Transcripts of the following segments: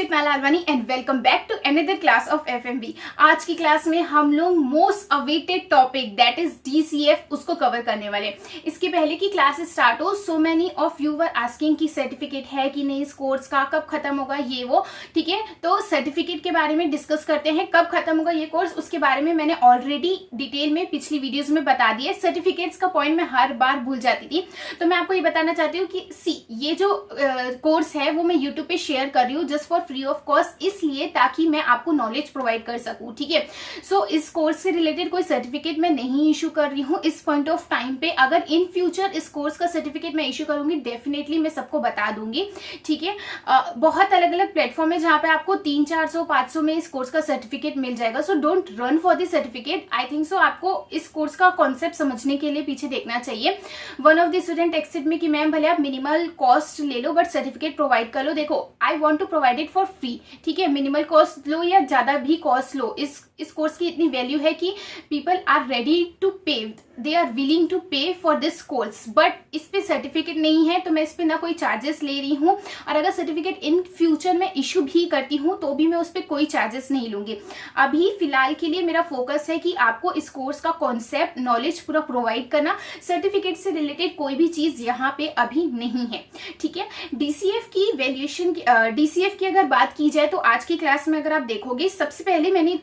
Akshita Lalwani and welcome back to another class of FMB. आज की class में हम लोग most awaited topic that is DCF उसको कवर करने वाले। इसके पहले की क्लास स्टार्ट हो, so many of you were asking कि सर्टिफिकेट है कि नहीं इस कोर्स का, कब खत्म होगा ये वो। ठीक है, तो सर्टिफिकेट के बारे में डिस्कस करते हैं। कब खत्म होगा ये कोर्स उसके बारे में मैंने ऑलरेडी डिटेल में पिछली वीडियोज में बता दिया। सर्टिफिकेट्स का पॉइंट मैं हर बार भूल जाती थी, तो मैं आपको ये बताना चाहती हूँ कि ये जो कोर्स है वो मैं यूट्यूब पे शेयर कर रही हूँ just for free of cost, इसलिए ताकि मैं आपको नॉलेज प्रोवाइड कर सकूं। ठीक है, सो इस कोर्स से रिलेटेड कोई सर्टिफिकेट मैं नहीं इशू कर रही हूँ इस पॉइंट ऑफ टाइम पे। अगर इन फ्यूचर इस कोर्स का सर्टिफिकेट मैं इशू करूंगी डेफिनेटली मैं सबको बता दूंगी। ठीक है, बहुत अलग अलग प्लेटफॉर्म है जहाँ पे आपको 300-400-500 में इस कोर्स का सर्टिफिकेट मिल जाएगा। So don't run for the certificate. I think so आपको इस कोर्स का कॉन्सेप्ट समझने के लिए पीछे देखना चाहिए। One of the student texted में कि मैम भले आप मिनिमल कॉस्ट ले लो बट सर्टिफिकेट प्रोवाइड कर लो। देखो, I want to provide it for free. ठीक है, मिनिमल कॉस्ट लो या ज्यादा भी कॉस्ट लो, इस कोर्स की इतनी वैल्यू है कि पीपल आर रेडी टू पे, दे आर विलिंग टू पे फॉर दिस कोर्स। बट इस पे सर्टिफिकेट नहीं है तो मैं इस पे ना कोई चार्जेस ले रही हूँ, और अगर सर्टिफिकेट इन फ्यूचर में इशू भी करती हूँ तो भी मैं उस पर कोई चार्जेस नहीं लूंगी। अभी फिलहाल के लिए मेरा फोकस है कि आपको इस कोर्स का कॉन्सेप्ट नॉलेज पूरा प्रोवाइड करना। सर्टिफिकेट से रिलेटेड कोई भी चीज यहाँ पे अभी नहीं है। ठीक है, डीसीएफ की वैल्यूएशन, डीसीएफ की अगर बात की जाए तो आज की क्लास में अगर आप देखोगे, सबसे पहले मैंने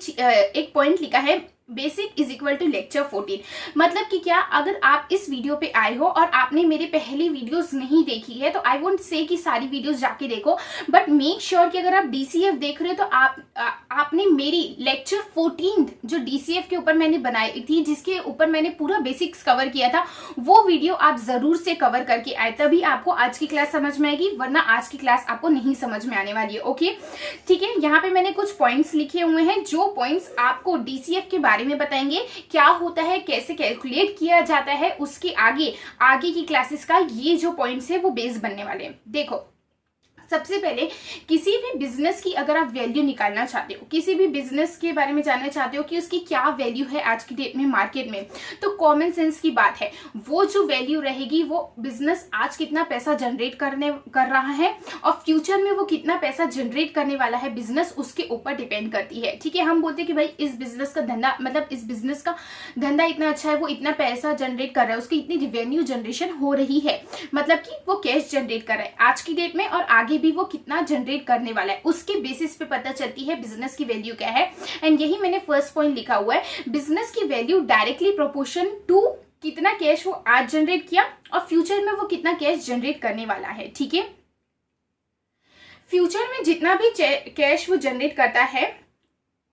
एक पॉइंट लिखा है basic is equal to lecture 14। मतलब कि क्या, अगर आप इस वीडियो पे आए हो और आपने मेरे पहली वीडियोस नहीं देखी है तो आई वोंट से कि सारी वीडियोस जाके देखो, बट मेक श्योर कि अगर आप डीसीएफ देख रहे हो तो आपने मेरी लेक्चर 14 जो डीसीएफ के ऊपर मैंने बनाई थी, जिसके ऊपर मैंने पूरा बेसिक्स कवर किया था, वो वीडियो आप जरूर से कवर करके आए, तभी आपको आज की क्लास समझ में आएगी, वरना आज की क्लास आपको नहीं समझ में आने वाली है। ओके, ठीक है, यहाँ पे मैंने कुछ पॉइंट्स लिखे हुए हैं जो पॉइंट्स आपको डीसीएफ के बारे में बताएंगे, क्या होता है, कैसे कैलकुलेट किया जाता है, उसके आगे की क्लासेस का ये जो पॉइंट्स है वो बेस बनने वाले हैं। देखो, सबसे पहले किसी भी बिजनेस की अगर आप वैल्यू निकालना चाहते हो, किसी भी बिजनेस के बारे में जानना चाहते हो कि उसकी क्या वैल्यू है आज की डेट में मार्केट में, तो कॉमन सेंस की बात है, वो जो वैल्यू रहेगी वो बिजनेस आज कितना पैसा जनरेट कर रहा है और फ्यूचर में वो कितना पैसा जनरेट करने वाला है बिजनेस, उसके ऊपर डिपेंड करती है। ठीक है, हम बोलते हैं कि भाई इस बिजनेस का धंधा, मतलब इस बिजनेस का धंधा इतना अच्छा है, वो इतना पैसा जनरेट कर रहा है, उसकी इतनी रेवेन्यू जनरेशन हो रही है, मतलब कि वो कैश जनरेट कर रहा है आज की डेट में, और आगे भी वो कितना जनरेट करने वाला है, उसके बेसिस पे पता चलती है बिजनेस की वैल्यू क्या है। एंड यही मैंने फर्स्ट पॉइंट लिखा हुआ है, बिजनेस की वैल्यू डायरेक्टली प्रोपोर्शन टू कितना कैश वो आज जनरेट किया और फ्यूचर में वो कितना कैश जनरेट करने वाला है। ठीक है, फ्यूचर में जितना भी कैश वो जनरेट करता है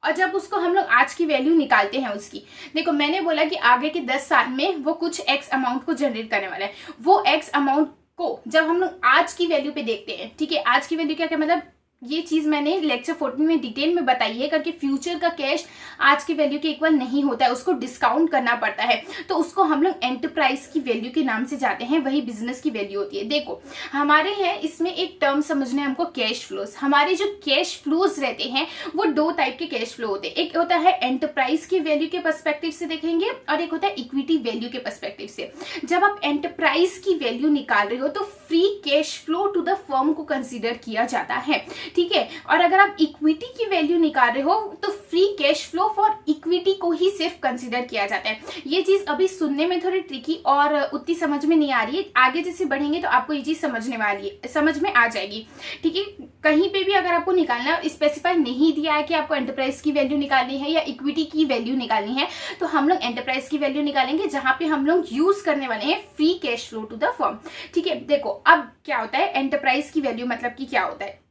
और जब उसको हम लोग आज की वैल्यू निकालते हैं उसकी, देखो मैंने बोला कि आगे के 10 साल में वो कुछ एक्स अमाउंट को जनरेट करने वाला है, वो एक्स अमाउंट को जब हम लोग आज की वैल्यू पे देखते हैं, ठीक है, आज की वैल्यू क्या क्या, मतलब ये चीज मैंने लेक्चर 14 में डिटेल में बताई है करके, फ्यूचर का कैश आज की वैल्यू के इक्वल नहीं होता है, उसको डिस्काउंट करना पड़ता है, तो उसको हम लोग एंटरप्राइज की वैल्यू के नाम से जाते हैं, वही बिजनेस की वैल्यू होती है। देखो हमारे हैं इसमें एक टर्म समझना है हमको, कैश फ्लोज। हमारे जो कैश फ्लोज रहते हैं वो दो टाइप के कैश फ्लो होते हैं, एक होता है एंटरप्राइज की वैल्यू के पर्सपेक्टिव से देखेंगे और एक होता है इक्विटी वैल्यू के पर्सपेक्टिव से। जब आप एंटरप्राइज की वैल्यू निकाल रहे हो तो free cash flow to the firm को कंसिडर किया जाता है। ठीक है, और अगर आप इक्विटी की वैल्यू निकाल रहे हो तो free cash flow for equity को ही सिर्फ कंसिडर किया जाता है। ये चीज अभी सुनने में थोड़ी ट्रिकी और उतनी समझ में नहीं आ रही है, आगे जैसे बढ़ेंगे तो आपको ये चीज समझ में आ जाएगी। ठीक है, कहीं पे भी अगर आपको निकालना स्पेसिफाई नहीं दिया है कि आपको एंटरप्राइज की वैल्यू निकालनी है या इक्विटी की वैल्यू निकालनी है, तो हम लोग एंटरप्राइज की वैल्यू निकालेंगे जहां पे हम लोग यूज करने वाले हैं free cash flow to the firm. ठीक है, देखो अब क्या होता है एंटरप्राइज की वैल्यू, मतलब कि क्या होता है,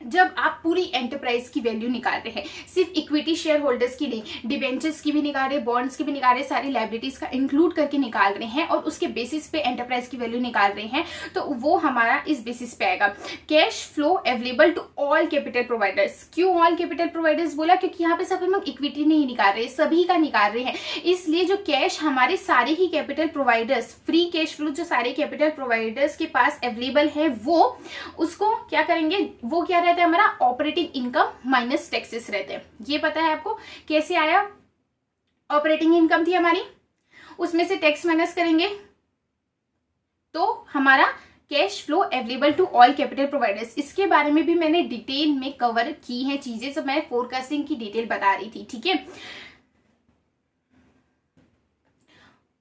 जब आप पूरी एंटरप्राइज की वैल्यू निकाल रहे हैं, सिर्फ इक्विटी शेयर होल्डर्स की नहीं, डिबेंचर्स की भी निकाल रहे, बॉन्ड्स की भी निकाल रहे, सारी लायबिलिटीज का इंक्लूड करके निकाल रहे हैं और उसके बेसिस पे एंटरप्राइज की वैल्यू निकाल रहे हैं, तो वो हमारा इस बेसिस पे आएगा। Cash flow available to all capital providers. क्यों ऑल कैपिटल प्रोवाइडर्स बोला, क्योंकि यहाँ पे सब हम लोग इक्विटी नहीं निकाल रहे, सभी का निकाल रहे हैं, इसलिए जो कैश हमारे सारे ही capital providers, free cash flow जो सारे कैपिटल प्रोवाइडर्स के पास अवेलेबल है, वो उसको क्या करेंगे, वो क्या रहता है हमारा ऑपरेटिंग इनकम माइनस टैक्सेस रहते हैं। ये पता है आपको कैसे आया, ऑपरेटिंग इनकम थी हमारी, उसमें से टैक्स माइनस करेंगे तो हमारा cash flow available to all capital providers, इसके बारे में भी मैंने डिटेल में कवर की है चीजें, सब मैं फोरकास्टिंग की डिटेल बता रही थी, ठीक है।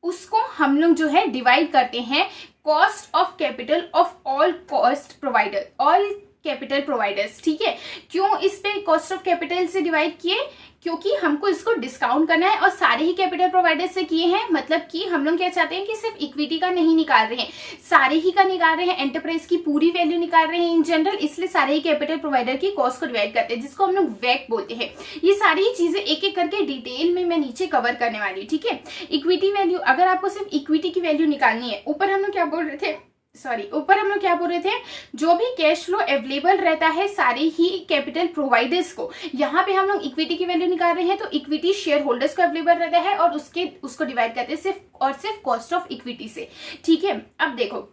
उसको हम लोग जो है डिवाइड करते हैं cost of capital of all cost provider, all capital providers, ठीक है। क्यों इस पे कॉस्ट ऑफ कैपिटल से डिवाइड किए, क्योंकि हमको इसको डिस्काउंट करना है और सारे ही कैपिटल प्रोवाइडर से किए हैं, मतलब कि हम लोग क्या चाहते हैं कि सिर्फ इक्विटी का नहीं निकाल रहे हैं, सारे ही का निकाल रहे हैं, एंटरप्राइज की पूरी वैल्यू निकाल रहे हैं इन जनरल, इसलिए सारे ही कैपिटल प्रोवाइडर की कॉस्ट को डिवाइड करते हैं, जिसको हम लोग वैक बोलते हैं। ये सारी ही चीजें एक एक करके डिटेल में मैं नीचे कवर करने वाली हूँ, ठीक है। इक्विटी वैल्यू, अगर आपको सिर्फ इक्विटी की वैल्यू निकालनी है, ऊपर हम लोग क्या बोल रहे थे, जो भी कैश फ्लो अवेलेबल रहता है सारे ही कैपिटल प्रोवाइडर्स को, यहाँ पे हम लोग इक्विटी की वैल्यू निकाल रहे हैं, तो इक्विटी शेयर होल्डर्स को अवेलेबल रहता है और उसको डिवाइड करते हैं सिर्फ कॉस्ट ऑफ इक्विटी से, ठीक है। अब देखो,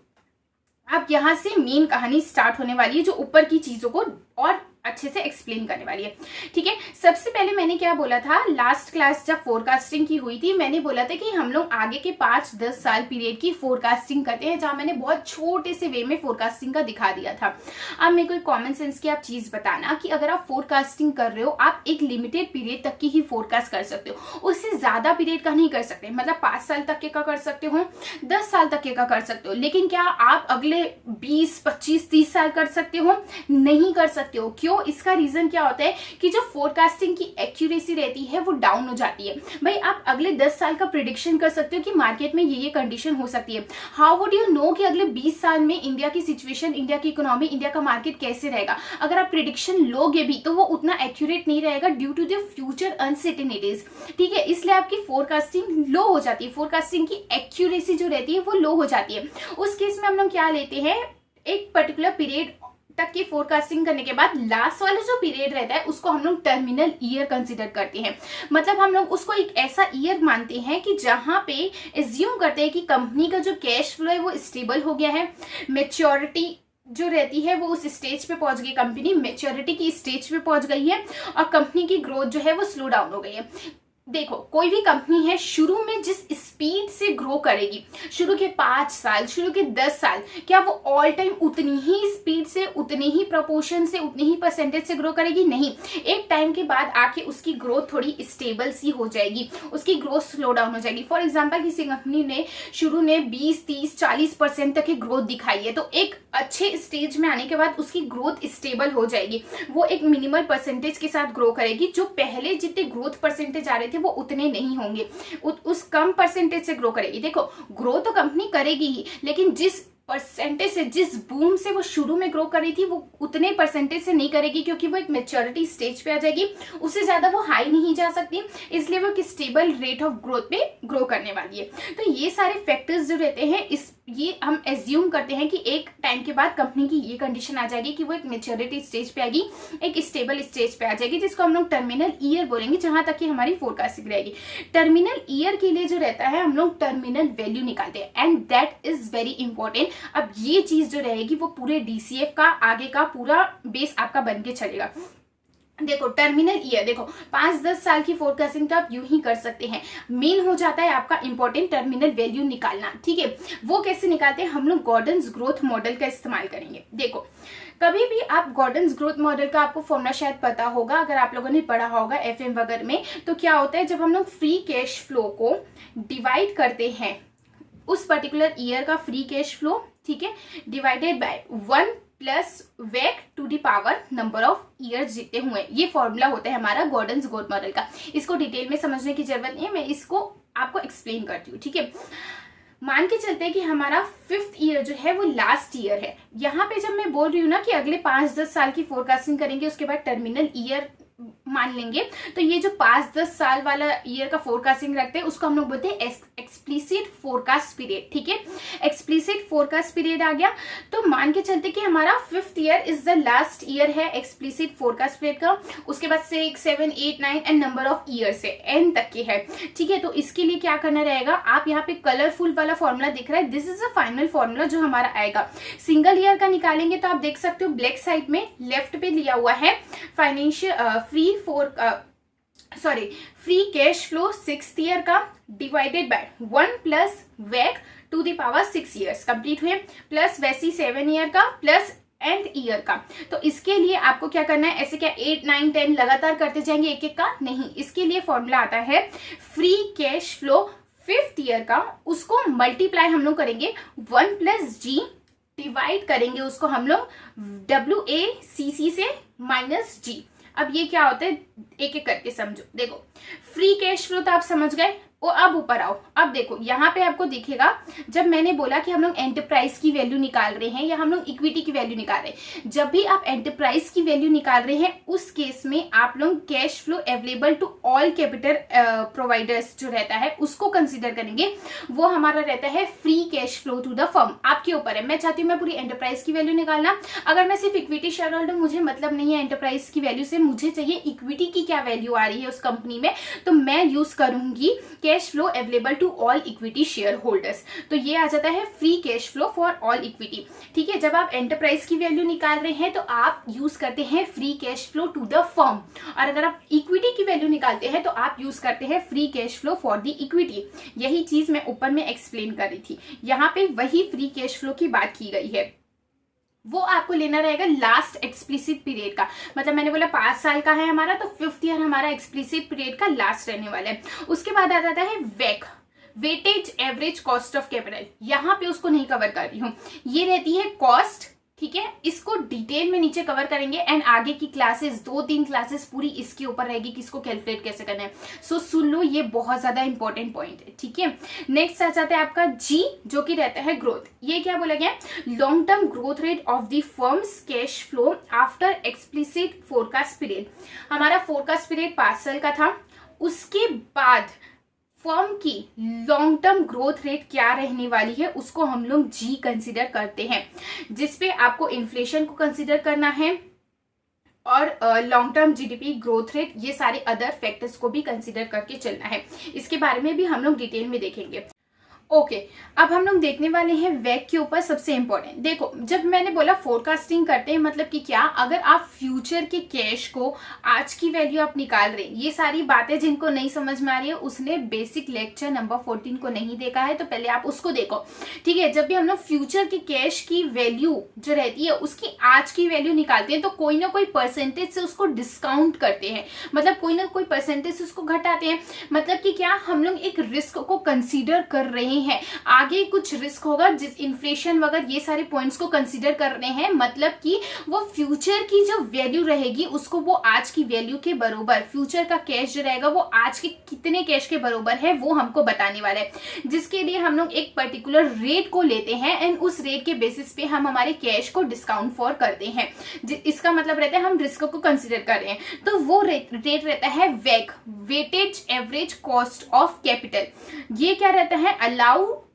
अब यहाँ से मेन कहानी स्टार्ट होने वाली है, जो ऊपर की चीजों को और अच्छे से एक्सप्लेन करने वाली है, ठीक है। सबसे पहले मैंने क्या बोला था, लास्ट क्लास जब फोरकास्टिंग की हुई थी, मैंने बोला था कि हम लोग आगे के 5-10 साल पीरियड की फोरकास्टिंग करते हैं, जहां मैंने बहुत छोटे से वे में फोरकास्टिंग का दिखा दिया था। अब मेरे को कॉमन सेंस की आप चीज बताना कि अगर आप फोरकास्टिंग कर रहे हो, आप एक लिमिटेड पीरियड तक की ही फोरकास्ट कर सकते हो, उससे ज्यादा पीरियड का नहीं कर सकते, मतलब 5 साल तक के का कर सकते हो, 10 साल तक के का कर सकते हो, लेकिन क्या आप अगले 20, 25, 30 साल कर सकते हो? नहीं कर सकते हो। क्यों? इसका रीजन क्या होता है कि जो फोरकास्टिंग की एक्यूरेसी रहती है वो डाउन हो जाती है। भाई आप अगले 10 साल का प्रिडिक्शन कर सकते हो कि मार्केट में ये कंडीशन हो सकती है, हाउ वुड यू नो कि अगले 20 साल में इंडिया की सिचुएशन, इंडिया की इकोनॉमी, इंडिया का मार्केट कैसे रहेगा? अगर आप प्रिडिक्शन लोगे भी तो वो उतना एक्यूरेट नहीं रहेगा due to the future uncertainties, ठीक है। इसलिए आपकी फोरकास्टिंग लो हो जाती है, फोरकास्टिंग की एक्यूरेसी जो रहती है वो लो हो जाती है। उस केस में हम लोग क्या लेते हैं, एक पर्टिकुलर पीरियड तक की फोरकास्टिंग करने के बाद लास्ट वाला जो पीरियड रहता है उसको हम लोग टर्मिनल ईयर कंसीडर करते हैं। मतलब हम लोग उसको एक ऐसा ईयर मानते हैं कि जहां पे एज्यूम करते हैं कि कंपनी का जो कैश फ्लो है वो स्टेबल हो गया है, मैच्योरिटी जो रहती है वो उस स्टेज पे पहुंच गई, कंपनी मैच्योरिटी की स्टेज पे पहुंच गई है और कंपनी की ग्रोथ जो है वो स्लो डाउन हो गई है। देखो, कोई भी कंपनी है शुरू में जिस स्पीड से ग्रो करेगी, शुरू के 5 साल, शुरू के 10 साल, क्या वो ऑल टाइम उतनी ही स्पीड से, उतनी ही प्रोपोर्शन से, उतनी ही परसेंटेज से ग्रो करेगी? नहीं। एक टाइम के बाद आके उसकी ग्रोथ थोड़ी स्टेबल सी हो जाएगी, उसकी ग्रोथ स्लो डाउन हो जाएगी। फॉर एग्जाम्पल, किसी कंपनी ने शुरू में 20, 30, 40% तक की ग्रोथ दिखाई है, तो एक अच्छे स्टेज में आने के बाद उसकी ग्रोथ स्टेबल हो जाएगी, वो एक मिनिमल परसेंटेज के साथ ग्रो करेगी। जो पहले जितने ग्रोथ परसेंटेज आ रहे थे वो उतने नहीं होंगे, उस कम परसेंटेज से ग्रो करेगी। देखो, ग्रो तो कंपनी करेगी ही, लेकिन जिस परसेंटेज से, जिस बूम से वो शुरू में ग्रो कर रही थी, वो उतने परसेंटेज से नहीं करेगी, क्योंकि वो एक मैच्योरिटी स्टेज पे आ जाएगी, उससे ज्यादा वो हाई नहीं जा सकती, इसलिए वो एक स्टेबल रेट ऑफ ग्रोथ पे ग्रो करने वाली है। तो ये सारे फैक्टर्स जो रहते हैं, ये हम एज्यूम करते हैं कि एक टाइम के बाद कंपनी की ये कंडीशन आ जाएगी कि वो एक मैच्योरिटी स्टेज पे आएगी, एक स्टेबल स्टेज पे आ जाएगी, जिसको हम लोग टर्मिनल ईयर बोलेंगे, जहां तक कि हमारी फोरकास्टिंग रहेगी। टर्मिनल ईयर के लिए जो रहता है, हम लोग टर्मिनल वैल्यू निकालते हैं, and that is very important. अब ये चीज जो रहेगी वो पूरे डीसीएफ का आगे का पूरा बेस आपका बन के चलेगा। देखो, टर्मिनल ईयर, देखो 5-10 साल की फोरकास्टिंग तो आप यूं ही कर सकते हैं। मेन हो जाता है आपका इंपॉर्टेंट टर्मिनल वैल्यू निकालना, ठीक है। वो कैसे निकालते हैं, हम लोग गॉर्डन्स ग्रोथ मॉडल का इस्तेमाल करेंगे। देखो, कभी भी आप गॉर्डन्स ग्रोथ मॉडल का, आपको फॉर्मूला शायद पता होगा अगर आप लोगों ने पढ़ा होगा एफएम वगैरह में, तो क्या होता है, जब हम लोग फ्री कैश फ्लो को डिवाइड करते हैं, उस पर्टिकुलर ईयर का फ्री कैश फ्लो, ठीक है, डिवाइडेड बाय 1 प्लस वेक to the power number of years जितने हुए, ये फॉर्मूला होता है हमारा गॉर्डन्स ग्रोथ मॉडल का। इसको डिटेल में समझने की जरूरत नहीं है, मैं इसको आपको एक्सप्लेन करती हूँ, ठीक है। मान के चलते हैं कि हमारा 5th ईयर जो है वो लास्ट ईयर है। यहाँ पे जब मैं बोल रही हूँ ना कि अगले 5-10 साल की फोरकास्टिंग करेंगे, उसके बाद टर्मिनल ईयर मान लेंगे, तो ये जो 5-10 साल वाला ईयर का फोरकास्टिंग रखते हैं उसको हम लोग बोलते हैं एक्सप्लिसिट फोरकास्ट पीरियड, ठीक है। एक्सप्लिसिट फोरकास्ट पीरियड आ गया, तो मान के चलते कि हमारा 5th year is the last year है एक्सप्लिसिट फोरकास्ट पीरियड का। उसके बाद 6, 7, 8, 9 एंड नंबर ऑफ ईयर से एन तक के है, ठीक है। तो इसके लिए क्या करना रहेगा, आप यहाँ पे कलरफुल वाला फॉर्मूला दिख रहा है, this is a final formula जो हमारा आएगा। सिंगल ईयर का निकालेंगे तो आप देख सकते हो ब्लैक साइड में लेफ्ट पे लिया हुआ है financial free sorry, free cash flow 6th year का डिवाइडेड बाय 1 प्लस वैक to the power 6 years complete हुए, प्लस वैसी 7 ईयर का प्लस nth ईयर का। तो इसके लिए आपको क्या करना है, ऐसे क्या 8 9 10 लगातार करते जाएंगे एक एक का, नहीं, इसके लिए फॉर्मूला आता है free cash flow 5th year का, उसको मल्टीप्लाई हम लोग करेंगे 1 प्लस जी, डिवाइड करेंगे उसको हम लोग WACC से माइनस जी। अब ये क्या होता है एक एक करके समझो। देखो फ्री कैश फ्लो तो आप समझ गए, और अब ऊपर आओ। अब देखो यहाँ पे आपको दिखेगा, जब मैंने बोला कि हम लोग एंटरप्राइज की वैल्यू निकाल रहे हैं या हम लोग इक्विटी की वैल्यू निकाल रहे हैं, जब भी आप एंटरप्राइज की वैल्यू निकाल रहे हैं उस केस में आप लोग cash flow available to all capital providers जो रहता है उसको कंसिडर करेंगे। वो हमारा रहता है free cash flow to the firm. आपके ऊपर है, मैं चाहती हूँ मैं पूरी एंटरप्राइज की वैल्यू निकालना, अगर मैं सिर्फ इक्विटी शेयर होल्डर, मुझे मतलब नहीं है एंटरप्राइज की वैल्यू से, मुझे चाहिए इक्विटी की क्या वैल्यू आ रही है उस कंपनी में, तो मैं यूज करूंगी cash flow available to all equity share holders. तो ये आ जाता है free cash flow for all equity. ठीक है, जब आप एंटरप्राइज की वैल्यू निकाल रहे हैं तो आप यूज करते हैं free cash flow to the firm, और अगर आप इक्विटी की वैल्यू निकालते हैं तो आप यूज करते हैं free cash flow for the equity. यही चीज मैं ऊपर में एक्सप्लेन कर रही थी, यहाँ पे वही फ्री कैश फ्लो की बात की गई है। वो आपको लेना रहेगा लास्ट एक्सप्लिसिट पीरियड का, मतलब मैंने बोला 5 साल का है हमारा, तो 5th ईयर हमारा एक्सप्लिसिट पीरियड का लास्ट रहने वाला है। उसके बाद आ जाता है वैक, weightage average cost of capital. यहाँ पे उसको नहीं कवर कर रही हूँ, ये रहती है कॉस्ट। ठीक है, इसको डिटेल में नीचे कवर करेंगे, एंड आगे की क्लासेस 2-3 क्लासेस पूरी इसके ऊपर रहेगी कि इसको कैलकुलेट कैसे करना है। सो सुन लो, ये बहुत ज्यादा इंपॉर्टेंट पॉइंट है। ठीक है, नेक्स्ट आ जाता है आपका जी, जो कि रहता है ग्रोथ। ये क्या बोला गया, long term growth rate of the firms cash flow after explicit forecast period. हमारा फोरकास्ट पीरियड 5 साल का था, उसके बाद फर्म की लॉन्ग टर्म ग्रोथ रेट क्या रहने वाली है उसको हम लोग जी कंसिडर करते हैं, जिसपे आपको इन्फ्लेशन को कंसिडर करना है और long term GDP growth rate, ये सारे अदर फैक्टर्स को भी कंसिडर करके चलना है। इसके बारे में भी हम लोग डिटेल में देखेंगे। ओके, अब हम लोग देखने वाले हैं वैक के ऊपर सबसे इंपॉर्टेंट। देखो, जब मैंने बोला फोरकास्टिंग करते हैं, मतलब कि क्या, अगर आप फ्यूचर के कैश को आज की वैल्यू आप निकाल रहे हैं, ये सारी बातें जिनको नहीं समझ में आ रही है उसने बेसिक लेक्चर नंबर 14 को नहीं देखा है, तो पहले आप उसको देखो। ठीक है, जब भी हम लोग फ्यूचर के कैश की वैल्यू जो रहती है उसकी आज की वैल्यू निकालते हैं तो कोई ना कोई परसेंटेज से उसको डिस्काउंट करते हैं, मतलब कोई ना कोई परसेंटेज से उसको घटाते हैं। मतलब कि क्या, हम लोग एक रिस्क को कंसीडर कर रहे हैं, आगे कुछ रिस्क होगा, जिस इन्फ्लेशन वगैरह ये सारे पॉइंट्स को कंसीडर कर रहे हैं, मतलब कि वो फ्यूचर की जो वैल्यू रहेगी उसको वो आज की वैल्यू के बराबर, फ्यूचर का कैश जो रहेगा वो आज के कितने कैश के बराबर है वो हमको बताने वाला है, जिसके लिए हम लोग एक पर्टिकुलर रेट को लेते हैं एंड उस रेट के बेसिस पे हम हमारे कैश को डिस्काउंट फॉर करते हैं। इसका मतलब रहता है हम रिस्क को कंसीडर कर रहे हैं, तो वो रेट रहता है वैक, weightage average cost of capital. ये क्या रहता है,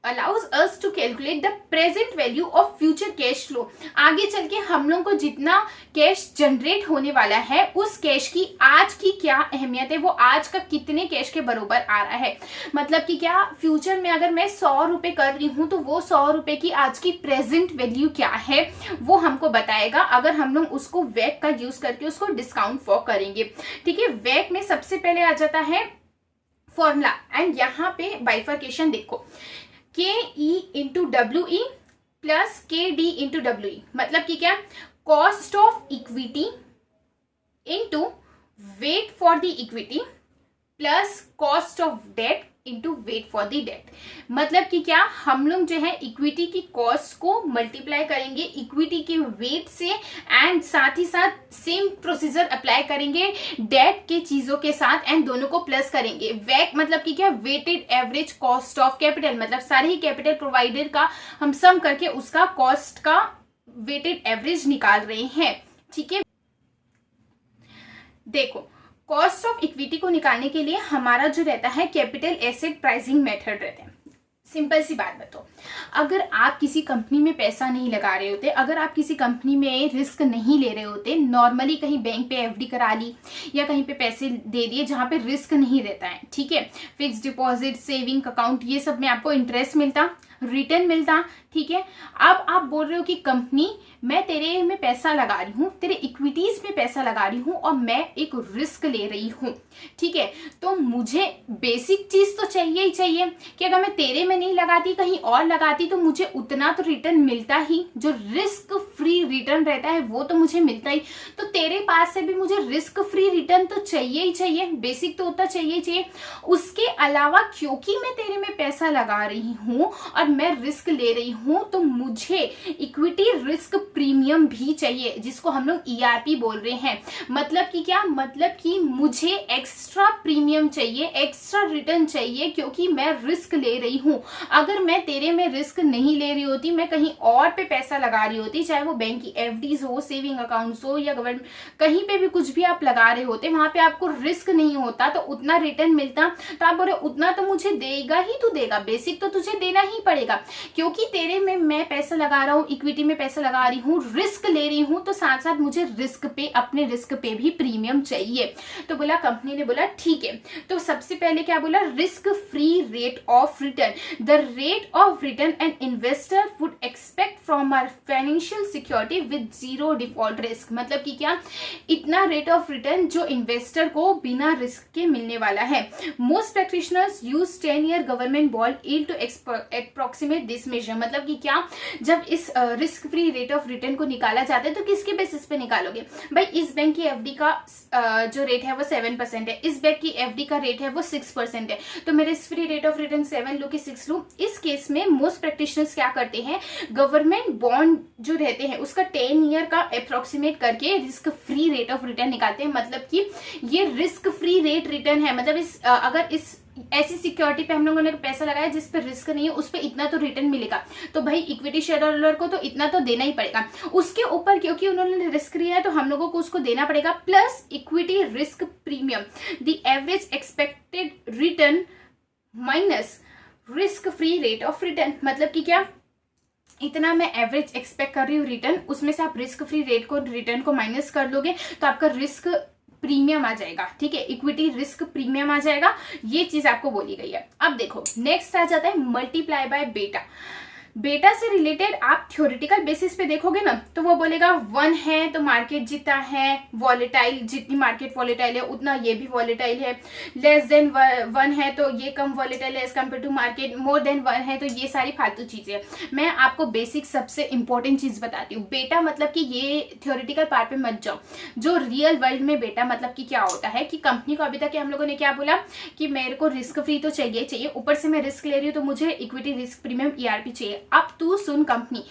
allows us to calculate the present value of future cash flow। आगे चल के हम लोग को जितना कैश जनरेट होने वाला है उस कैश की आज की क्या अहमियत है, वो आज का कितने कैश के बराबर आ रहा है। मतलब कि क्या, फ्यूचर में अगर मैं 100 रुपए कर रही हूँ तो वो 100 रुपए की आज की प्रेजेंट वैल्यू क्या है वो हमको बताएगा, अगर हम लोग उसको वैक का यूज करके उसको डिस्काउंट फॉर करेंगे। ठीक है, वैक में सबसे पहले आ जाता है फॉर्मूला, एंड यहाँ पे बाइफर्केशन देखो, KE into WE plus KD into WE, मतलब कि क्या, cost of equity into weight for the equity plus cost of debt into weight for the debt. मतलब कि क्या, हम लोग जो है इक्विटी की कॉस्ट को मल्टीप्लाई करेंगे इक्विटी के वेट से, एंड साथ ही साथ सेम प्रोसीजर अप्लाई करेंगे डेट के चीजों के साथ, एंड दोनों को प्लस करेंगे। वैक मतलब कि क्या, weighted average cost of capital, मतलब सारे ही कैपिटल प्रोवाइडर का हम सम करके उसका कॉस्ट का वेटेड एवरेज निकाल रहे हैं। ठीक है, देखो कॉस्ट ऑफ इक्विटी को निकालने के लिए हमारा जो रहता है कैपिटल एसेट प्राइसिंग मेथड रहते हैं। सिंपल सी बात बताओ, अगर आप किसी कंपनी में पैसा नहीं लगा रहे होते, अगर आप किसी कंपनी में रिस्क नहीं ले रहे होते, नॉर्मली कहीं बैंक पे एफडी करा ली या कहीं पे पैसे दे दिए जहां पे रिस्क नहीं रहता है, ठीक है, फिक्स डिपॉजिट, सेविंग अकाउंट, ये सब में आपको इंटरेस्ट मिलता, रिटर्न मिलता। ठीक है, अब आप बोल रहे हो कि कंपनी मैं तेरे में पैसा लगा रही हूँ, तेरे इक्विटीज में पैसा लगा रही हूँ और मैं एक रिस्क ले रही हूँ। ठीक है, तो मुझे बेसिक चीज तो चाहिए ही चाहिए कि अगर मैं तेरे में नहीं लगाती कहीं और लगाती तो मुझे उतना तो रिटर्न मिलता ही, जो रिस्क फ्री रिटर्न रहता है वो तो मुझे मिलता ही। तो तेरे पास से भी मुझे रिस्क फ्री रिटर्न तो चाहिए ही चाहिए, बेसिक तो उतना चाहिए ही चाहिए। उसके अलावा क्योंकि मैं तेरे में पैसा लगा रही हूँ और मैं रिस्क ले रही हूँ तो मुझे इक्विटी रिस्क प्रीमियम भी चाहिए, जिसको हम लोग ईआरपी बोल रहे हैं। मतलब कि क्या, मतलब कि मुझे एक्स्ट्रा प्रीमियम चाहिए, एक्स्ट्रा रिटर्न चाहिए, क्योंकि मैं रिस्क ले रही हूँ। अगर मैं तेरे में रिस्क नहीं ले रही होती, मैं कहीं और पे पैसा लगा रही होती, चाहे वो बैंक की एफडीज हो, सेविंग अकाउंट्स हो या गवर्नमेंट, कहीं पे भी कुछ भी आप लगा रहे होते, वहां पे आपको रिस्क नहीं होता तो उतना रिटर्न मिलता, तो आप बोले उतना तो मुझे देगा ही तो देगा, बेसिक तो तुझे देना ही पड़ेगा। क्योंकि तेरे में मैं पैसा लगा रहा हूँ, इक्विटी में पैसा लगा रही हूँ, रिस्क ले रही हूँ, तो साथ साथ मुझे रिस्क पे, अपने रिस्क पे भी प्रीमियम चाहिए। तो बोला, कंपनी ने बोला ठीक है। तो सबसे पहले क्या बोला, risk free rate of return, the rate of return an investor would expect from our financial security with zero default risk. मतलब कि क्या, इतना रेट ऑफ रिटर्न जो इन्वेस्टर को बिना रिस्क के मिलने वाला है। Most practitioners use 10-year government bond yield to approximate this measure. मतलब कि क्या, जब इस risk free rate of return को निकाला जाता है तो किसके बेसिस पे निकालोगे भाई? इस बैंक की एफडी का जो रेट है वो 7% है, इस बैंक की एफडी का रेट है वो 6% है, तो मैं risk free rate of return 7 लू कि 6 लू। इस केस में मोस्ट प्रैक्टिशनर्स क्या करते हैं, गवर्नमेंट बॉन्ड जो रहते हैं उसका 10 ईयर का अप्रोक्सीमेट करके risk free rate of return निकालते हैं। मतलब कि ये रिस्क फ्री रेट रिटर्न है, मतलब इस अगर इस ऐसी सिक्योरिटी पे हम लोगों ने पैसा लगाया जिस पे रिस्क नहीं है, उस पे इतना तो रिटर्न मिलेगा, तो भाई इक्विटी शेयर होल्डर को तो इतना तो देना ही पड़ेगा। उसके ऊपर क्योंकि उन्होंने रिस्क लिया है तो हम लोगों को उसको देना पड़ेगा, plus equity risk premium, the average expected return minus risk free rate of return. मतलब कि क्या, इतना मैं एवरेज एक्सपेक्ट कर रही हूँ रिटर्न, उसमें से आप रिस्क फ्री रेट को, रिटर्न को माइनस कर दोगे तो आपका रिस्क प्रीमियम आ जाएगा। ठीक है, इक्विटी रिस्क प्रीमियम आ जाएगा, ये चीज आपको बोली गई है। अब देखो नेक्स्ट आ जाता है मल्टीप्लाई बाय बेटा। बेटा से रिलेटेड आप थ्योरेटिकल बेसिस पे देखोगे ना तो वो बोलेगा 1 है तो मार्केट जितना है वॉलेटाइल, जितनी मार्केट वॉलेटाइल है उतना ये भी वॉलेटाइल है, लेस देन 1 है तो ये कम वॉलेटाइल है as compare to market, more than 1 है तो ये सारी फालतू चीजें। मैं आपको बेसिक सबसे इंपॉर्टेंट चीज बताती हूँ। बेटा मतलब कि ये थ्योरेटिकल पार्ट पे मत जाओ, जो रियल वर्ल्ड में बेटा मतलब कि क्या होता है कि कंपनी को अभी तक हम लोगों ने क्या बोला कि मेरे को रिस्क फ्री तो चाहिए, ऊपर से मैं रिस्क ले रही हूँ तो मुझे इक्विटी रिस्क प्रीमियम ईआरपी चाहिए। अब तू सुन, कंपनी,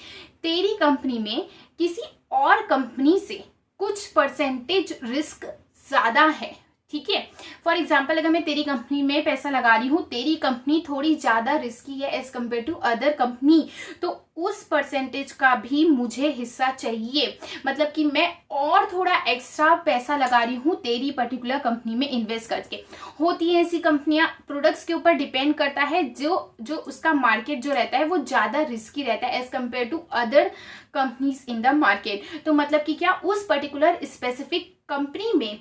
तेरी कंपनी में किसी और कंपनी से कुछ परसेंटेज रिस्क ज्यादा है। ठीक है, फॉर एग्जाम्पल अगर मैं तेरी कंपनी में पैसा लगा रही हूँ, तेरी कंपनी थोड़ी ज्यादा रिस्की है as compare to other company, तो उस परसेंटेज का भी मुझे हिस्सा चाहिए। मतलब कि मैं और थोड़ा एक्स्ट्रा पैसा लगा रही हूँ तेरी पर्टिकुलर कंपनी में इन्वेस्ट करके। होती है ऐसी कंपनियां, प्रोडक्ट्स के ऊपर डिपेंड करता है, जो उसका मार्केट जो रहता है वो ज्यादा रिस्की रहता है as compare to other companies in the market. तो मतलब कि क्या, उस पर्टिकुलर स्पेसिफिक कंपनी में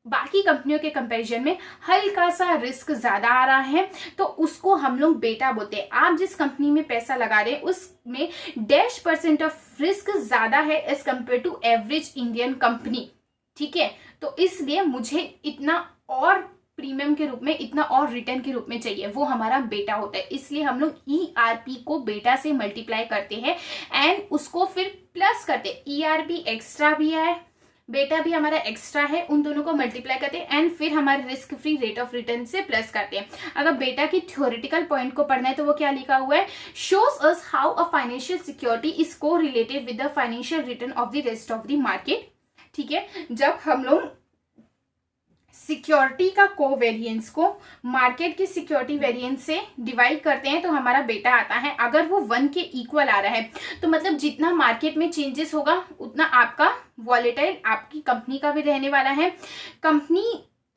बाकी कंपनियों के कंपैरिजन में हल्का सा रिस्क ज्यादा आ रहा है, तो उसको हम लोग बेटा बोलते हैं। आप जिस कंपनी में पैसा लगा रहे हैं उसमें -% ऑफ रिस्क ज्यादा है as compare to average Indian company. ठीक है, तो इसलिए मुझे इतना और प्रीमियम के रूप में, इतना और रिटर्न के रूप में चाहिए, वो हमारा बेटा होता है। इसलिए हम लोग ईआरपी को बेटा से मल्टीप्लाई करते हैं एंड उसको फिर प्लस करते हैं। ईआरपी एक्स्ट्रा भी है, बेटा भी हमारा एक्स्ट्रा है, उन दोनों को मल्टीप्लाई करते हैं एंड फिर हमारे risk free rate of return से प्लस करते हैं। अगर बेटा की थ्योरेटिकल पॉइंट को पढ़ना है तो वो क्या लिखा हुआ है, shows us how a financial security is correlated with the financial return of the rest of the market. ठीक है, जब हम लोग सिक्योरिटी का कोवेरिएंस को मार्केट की सिक्योरिटी वेरिएंस से डिवाइड करते हैं तो हमारा बेटा आता है। अगर वो 1 के इक्वल आ रहा है तो मतलब जितना मार्केट में चेंजेस होगा उतना आपका वॉलेटाइल आपकी कंपनी का भी रहने वाला है। कंपनी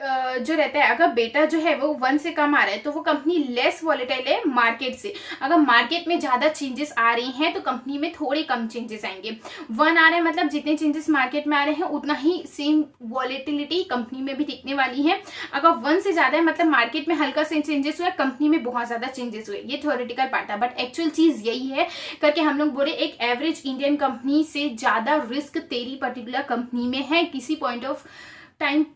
जो रहता है, अगर बेटा जो है वो 1 से कम आ रहा है तो वो कंपनी लेस वॉलेटाइल है मार्केट से। अगर मार्केट में ज्यादा चेंजेस आ रही हैं तो कंपनी में थोड़े कम चेंजेस आएंगे। 1 आ रहा है मतलब जितने चेंजेस मार्केट में आ रहे हैं उतना ही सेम वॉलेटिलिटी कंपनी में भी दिखने वाली है। अगर 1 से ज्यादा है मतलब मार्केट में हल्का से चेंजेस हुआ, कंपनी में बहुत ज्यादा चेंजेस हुए। ये थ्योरेटिकल पार्ट है, बट एक्चुअल चीज यही है करके हम लोग बोले एक एवरेज इंडियन कंपनी से ज्यादा रिस्क तेरी पर्टिकुलर कंपनी में है किसी पॉइंट ऑफ टाइम।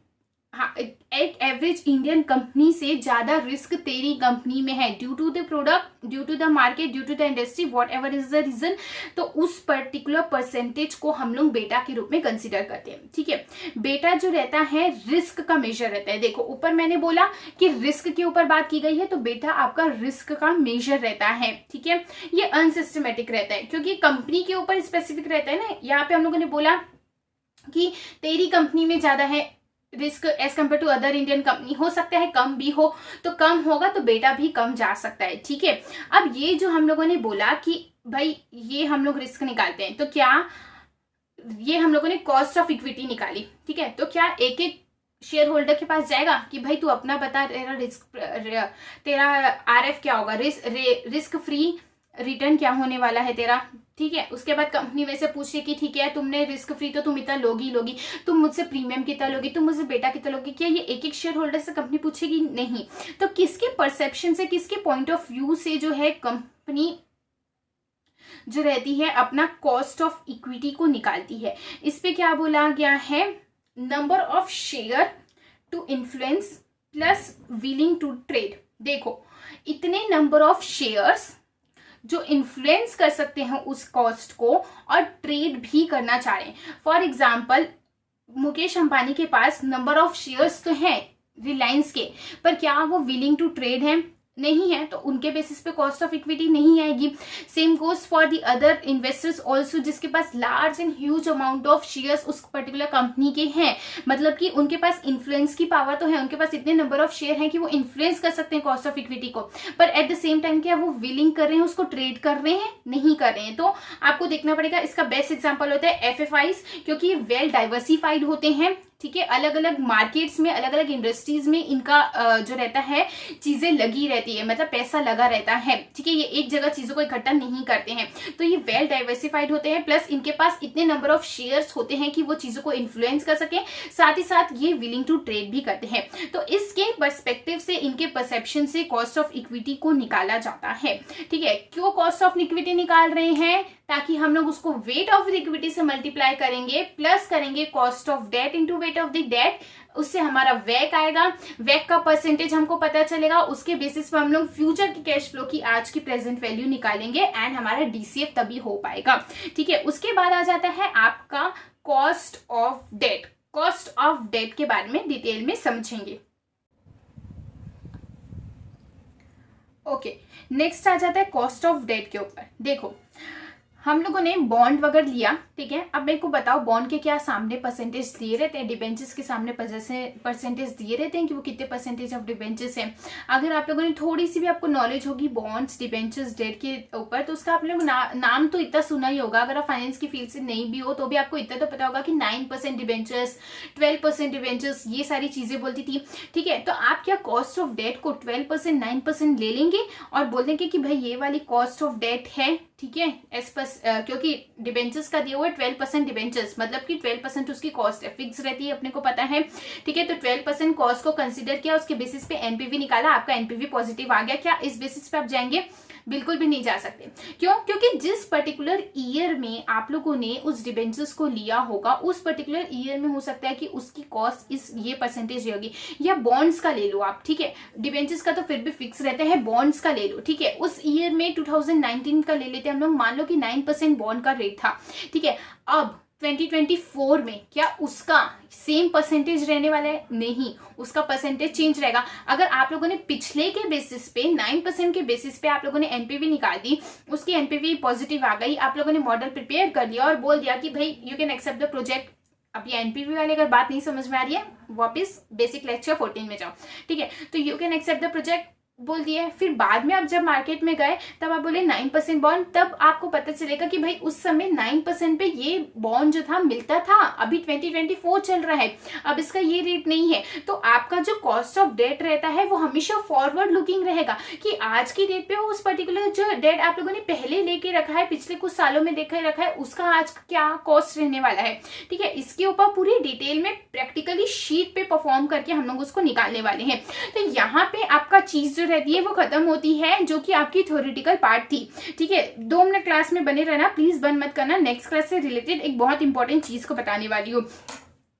हाँ, एक एवरेज इंडियन कंपनी से ज्यादा रिस्क तेरी कंपनी में है, due to the product, due to the market, due to the industry, whatever is the reason. तो उस पर्टिकुलर परसेंटेज को हम लोग बेटा के रूप में कंसिडर करते हैं। ठीक है, बेटा जो रहता है रिस्क का मेजर रहता है। देखो ऊपर मैंने बोला कि रिस्क के ऊपर बात की गई है, तो बेटा आपका रिस्क का मेजर रहता है। ठीक है, ये अनसिस्टमेटिक रहता है क्योंकि कंपनी के ऊपर स्पेसिफिक रहता है ना। यहाँ पे हम लोगों ने बोला कि तेरी कंपनी में ज्यादा है risk as compare to other Indian company, हो सकता है कम भी हो, तो कम होगा तो बेटा भी कम जा सकता है। ठीक है, अब ये जो हम लोगों ने बोला कि भाई ये हम लोग रिस्क निकालते हैं, तो क्या ये हम लोगों ने कॉस्ट ऑफ इक्विटी निकाली। ठीक है, तो क्या एक एक शेयर होल्डर के पास जाएगा कि भाई तू अपना बता, तेरा रिस्क, तेरा आरएफ क्या होगा, रिस्क फ्री रिटर्न क्या होने वाला है तेरा। ठीक है, उसके बाद कंपनी में से पूछे कि ठीक है तुमने रिस्क फ्री तो तुम इतना लोगी, तुम मुझसे प्रीमियम कितना लोगी, तुम मुझसे बेटा कितना लोगी। क्या ये एक एक शेयर होल्डर से कंपनी पूछेगी? नहीं। तो किसके परसेप्शन से, किसके पॉइंट ऑफ व्यू से जो है कंपनी जो रहती है अपना कॉस्ट ऑफ इक्विटी को निकालती है। इस पे क्या बोला गया है, number of share to influence plus willing to trade. देखो इतने नंबर ऑफ शेयर्स जो इन्फ्लुएंस कर सकते हैं उस कॉस्ट को और ट्रेड भी करना चाह रहे हैं। फॉर एग्जाम्पल मुकेश अंबानी के पास नंबर ऑफ शेयर्स तो हैं रिलायंस के, पर क्या वो विलिंग टू ट्रेड है? नहीं है, तो उनके बेसिस पे कॉस्ट ऑफ इक्विटी नहीं आएगी। Same goes for the other investors also, जिसके पास large and huge amount of shares उस पर्टिकुलर कंपनी के हैं, मतलब कि उनके पास इन्फ्लुएंस की पावर तो है, उनके पास इतने नंबर ऑफ शेयर हैं कि वो इन्फ्लुएंस कर सकते हैं कॉस्ट ऑफ इक्विटी को, पर एट द सेम टाइम क्या वो विलिंग कर रहे हैं, उसको ट्रेड कर रहे हैं? नहीं कर रहे हैं। तो आपको देखना पड़ेगा। इसका बेस्ट एग्जाम्पल होता है एफएफआईज, क्योंकि ये वेल डाइवर्सिफाइड होते हैं। ठीक है, अलग अलग मार्केट्स में, अलग अलग इंडस्ट्रीज में इनका जो रहता है चीजें लगी रहती है, मतलब पैसा लगा रहता है। ठीक है, ये एक जगह चीजों को इकट्ठा नहीं करते हैं, तो ये वेल डाइवर्सिफाइड होते हैं, प्लस इनके पास इतने नंबर ऑफ शेयर्स होते हैं कि वो चीजों को इन्फ्लुएंस कर सके, साथ ही साथ ये विलिंग टू ट्रेड भी करते हैं। तो इसके पर्सपेक्टिव से, इनके परसेप्शन से कॉस्ट ऑफ इक्विटी को निकाला जाता है। ठीक है, क्यों कॉस्ट ऑफ इक्विटी निकाल रहे हैं? ताकि हम लोग उसको वेट ऑफ द इक्विटी से मल्टीप्लाई करेंगे, प्लस करेंगे cost of debt into weight of the debt, उससे हमारा वैक आएगा। वैक का परसेंटेज हमको पता चलेगा, उसके बेसिस पर हम लोग फ्यूचर की कैश फ्लो की आज की प्रेजेंट वैल्यू निकालेंगे एंड हमारा डीसीएफ तभी हो पाएगा। ठीक है, उसके बाद आ जाता है आपका cost of debt. Cost of debt के बारे में डिटेल में समझेंगे। ओके, नेक्स्ट आ जाता है कॉस्ट ऑफ डेट के ऊपर। देखो हम लोगों ने बॉन्ड वगैरह लिया, ठीक है। अब मेरे को बताओ बॉन्ड के क्या सामने परसेंटेज दिए रहते हैं, डिबेंचर्स के सामने परसेंटेज दिए रहते हैं कि वो कितने परसेंटेज ऑफ डिबेंचर्स हैं। अगर आप लोगों ने थोड़ी सी भी आपको नॉलेज होगी बॉन्ड्स, डिबेंचर्स, डेट के ऊपर, तो उसका आप लोग नाम तो इतना सुना ही होगा। अगर आप फाइनेंस की फील्ड से नहीं भी हो तो भी आपको इतना तो पता होगा कि 9% डिबेंचर्स, 12% डिबेंचर्स, ये सारी चीजें बोलती थी। ठीक है, तो आप क्या कॉस्ट ऑफ डेट को 12%, 9% ले लेंगे और बोल देंगे कि भाई ये वाली कॉस्ट ऑफ डेट है। ठीक है, क्योंकि डिबेंचर्स का दिया हुआ है 12% डिबेंचर्स, मतलब कि 12% उसकी कॉस्ट है, फिक्स रहती है, अपने को पता है। ठीक है, तो 12% कॉस्ट को कंसीडर किया, उसके बेसिस पे एनपीवी निकाला, आपका एनपीवी पॉजिटिव आ गया। क्या इस बेसिस पे आप जाएंगे? बिल्कुल भी नहीं जा सकते। क्यों? क्योंकि जिस पर्टिकुलर ईयर में आप लोगों ने उस डिबेंचर्स को लिया होगा, उस पर्टिकुलर ईयर में हो सकता है कि उसकी कॉस्ट ये परसेंटेज होगी। या बॉन्ड्स का ले लो आप, ठीक है, डिबेंचर्स का तो फिर भी फिक्स रहता है, बॉन्ड्स का ले लो। ठीक है, उस ईयर में 2019 का ले लेते हैं हम लोग, मान लो कि 9% बॉन्ड का रेट था। ठीक है, अब 2024 में क्या उसका सेम परसेंटेज रहने वाला है? नहीं, उसका परसेंटेज चेंज रहेगा। अगर आप लोगों ने पिछले के बेसिस पे 9% के बेसिस पे आप लोगों ने एनपीवी निकाल दी, उसकी एनपीवी पॉजिटिव आ गई, आप लोगों ने मॉडल प्रिपेयर कर लिया और बोल दिया कि भाई you can accept the project. अब ये एनपीवी वाले अगर बात नहीं समझ में आ रही है, वापस बेसिक लेक्चर 14 में जाओ। ठीक है, तो you can accept the project, बोल दिया है। फिर बाद में आप जब मार्केट में गए तब आप बोले 9% बॉन्ड, तब आपको पता चलेगा कि भाई उस समय 9% पे ये बॉन्ड जो था मिलता था, अभी 2024 चल रहा है, अब इसका ये रेट नहीं है। तो आपका जो कॉस्ट ऑफ डेट रहता है वो हमेशा फॉरवर्ड लुकिंग रहेगा कि आज की डेट पे उस पर्टिकुलर जो डेट आप लोगों ने पहले लेके रखा है, पिछले कुछ सालों में लेके रखा है, उसका आज क्या कॉस्ट रहने वाला है। ठीक है, इसके ऊपर पूरी डिटेल में प्रैक्टिकली शीट पे परफॉर्म करके हम लोग उसको निकालने वाले हैं। तो यहाँ पे आपका चीज जो रहती है वो खत्म होती है, जो कि आपकी थ्योरेटिकल पार्ट थी। ठीक है, 2 मिनट क्लास में बने रहना, प्लीज बंद मत करना। नेक्स्ट क्लास से रिलेटेड एक बहुत इंपॉर्टेंट चीज को बताने वाली हूँ।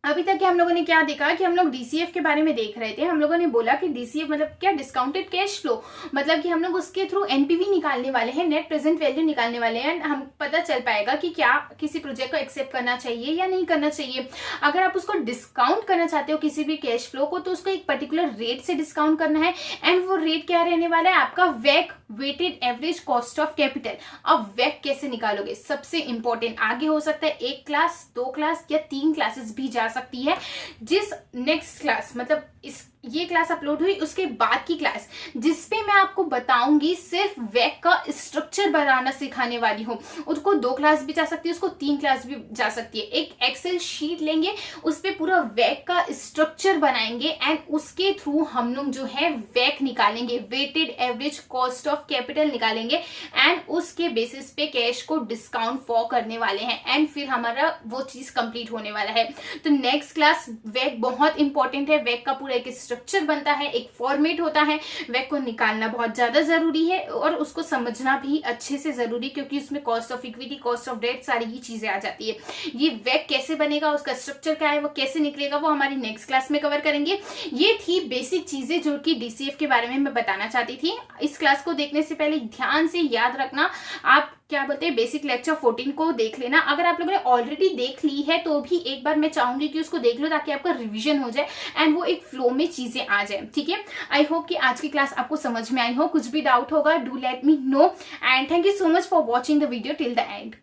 अभी तक के हम लोगों ने क्या देखा कि हम लोग डीसीएफ के बारे में देख रहे थे। हम लोगों ने बोला कि डीसीएफ मतलब क्या, डिस्काउंटेड कैश फ्लो, मतलब कि हम लोग उसके थ्रू एनपीवी निकालने वाले हैं, नेट प्रेजेंट वैल्यू निकालने वाले हैं। हम पता चल पाएगा कि क्या किसी प्रोजेक्ट को एक्सेप्ट करना चाहिए या नहीं करना चाहिए। अगर आप उसको डिस्काउंट करना चाहते हो किसी भी कैश फ्लो को, तो उसको एक पर्टिकुलर रेट से डिस्काउंट करना है। एंड वो रेट क्या रहने वाला है, आपका वेक, weighted average cost of capital. अब वेक कैसे निकालोगे, सबसे इंपॉर्टेंट, आगे हो सकता है 1 क्लास, 2 क्लास या 3 क्लासेस भी जा सकती है। जिस नेक्स्ट क्लास मतलब ये क्लास अपलोड हुई उसके बाद की क्लास, जिसपे मैं आपको बताऊंगी सिर्फ वेक का स्ट्रक्चर बनाना सिखाने वाली हूँ। उसको 2 क्लास भी जा सकती है, उसको 3 क्लास भी जा सकती है। एक एक्सेल शीट लेंगे, उस पे पूरा वेक का स्ट्रक्चर बनाएंगे एंड उसके थ्रू हम लोग जो है वेक निकालेंगे, weighted average cost of capital निकालेंगे एंड उसके बेसिस पे कैश को डिस्काउंट फॉर करने वाले हैं एंड फिर हमारा वो चीज कंप्लीट होने वाला है। तो नेक्स्ट क्लास वेक बहुत इंपॉर्टेंट है। वेक का पूरा एक स्ट्रक्चर बनता है, एक फॉर्मेट होता है। वेक को निकालना बहुत ज्यादा जरूरी है और उसको समझना भी अच्छे से जरूरी, क्योंकि उसमें cost of equity, cost of debt, सारी ही चीजें आ जाती है। ये वेक कैसे बनेगा, उसका स्ट्रक्चर क्या है, वो कैसे निकलेगा, वो हमारी नेक्स्ट क्लास में कवर करेंगे। ये थी बेसिक चीजें जो कि डीसीएफ के बारे में मैं बताना चाहती थी। इस क्लास को देखने से पहले ध्यान से याद रखना, आप क्या बोलते हैं, बेसिक लेक्चर 14 को देख लेना। अगर आप लोगों ने ऑलरेडी देख ली है तो भी एक बार मैं चाहूंगी कि उसको देख लो, ताकि आपका रिवीजन हो जाए एंड वो एक फ्लो में चीजें आ जाए। ठीक है, आई होप कि आज की क्लास आपको समझ में आई हो। कुछ भी डाउट होगा, do let me know and thank you so much for watching the video till the end.